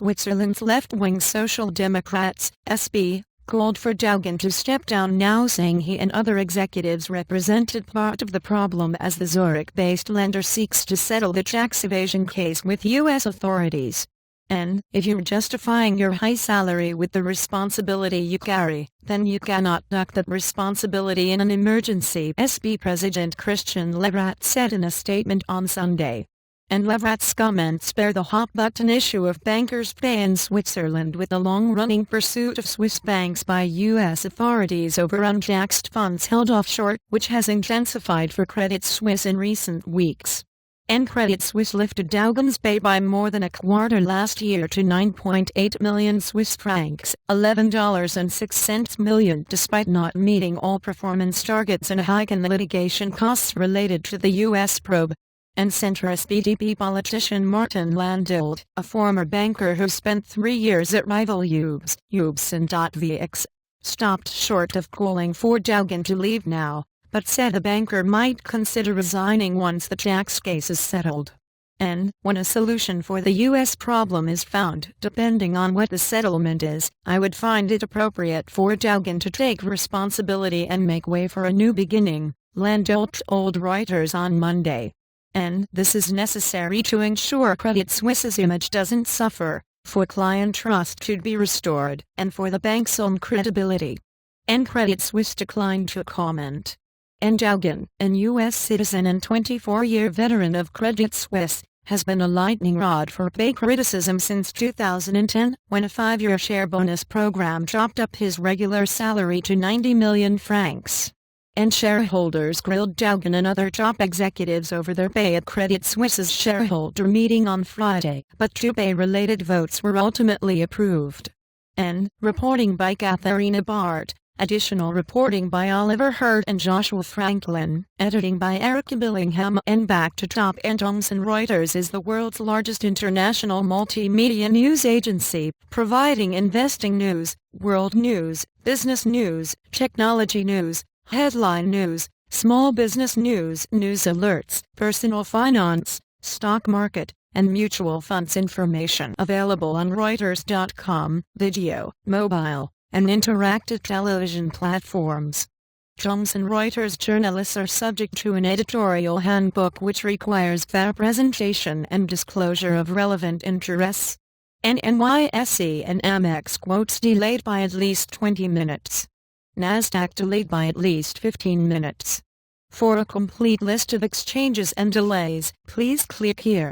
Switzerland's left-wing Social Democrats, SP, called for Dougan to step down now, saying he and other executives represented part of the problem as the Zurich-based lender seeks to settle the tax evasion case with U.S. authorities. And if you're justifying your high salary with the responsibility you carry, then you cannot duck that responsibility in an emergency, SP President Christian Levrat said in a statement on Sunday. And Levrat's comments bear the hot-button issue of bankers' pay in Switzerland, with the long-running pursuit of Swiss banks by U.S. authorities over untaxed funds held offshore, which has intensified for Credit Suisse in recent weeks. And Credit Suisse lifted Dougan's pay by more than a quarter last year to 9.8 million Swiss francs, $11.06 million, despite not meeting all performance targets and a hike in the litigation costs related to the U.S. probe. And centrist BDP politician Martin Landilt, a former banker who spent 3 years at rival UBS, stopped short of calling for Dougan to leave now, but said the banker might consider resigning once the tax case is settled. And, when a solution for the U.S. problem is found, depending on what the settlement is, I would find it appropriate for Dougan to take responsibility and make way for a new beginning, Landilt told Reuters on Monday. And this is necessary to ensure Credit Suisse's image doesn't suffer, for client trust to be restored, and for the bank's own credibility. And Credit Suisse declined to comment. And Dougan, an U.S. citizen and 24-year veteran of Credit Suisse, has been a lightning rod for pay criticism since 2010, when a 5-year share bonus program chopped up his regular salary to 90 million francs. And shareholders grilled Dougan and other top executives over their pay at Credit Suisse's shareholder meeting on Friday, but 2 pay-related votes were ultimately approved. And, reporting by Katharina Bart, additional reporting by Oliver Hurd and Joshua Franklin, editing by Erica Billingham, and back to top. And Thomson Reuters is the world's largest international multimedia news agency, providing investing news, world news, business news, technology news, headline news, small business news, news alerts, personal finance, stock market, and mutual funds information available on Reuters.com, video, mobile, and interactive television platforms. Thomson Reuters journalists are subject to an editorial handbook which requires fair presentation and disclosure of relevant interests. And NYSE and Amex quotes delayed by at least 20 minutes. Nasdaq delayed by at least 15 minutes. For a complete list of exchanges and delays, please click here.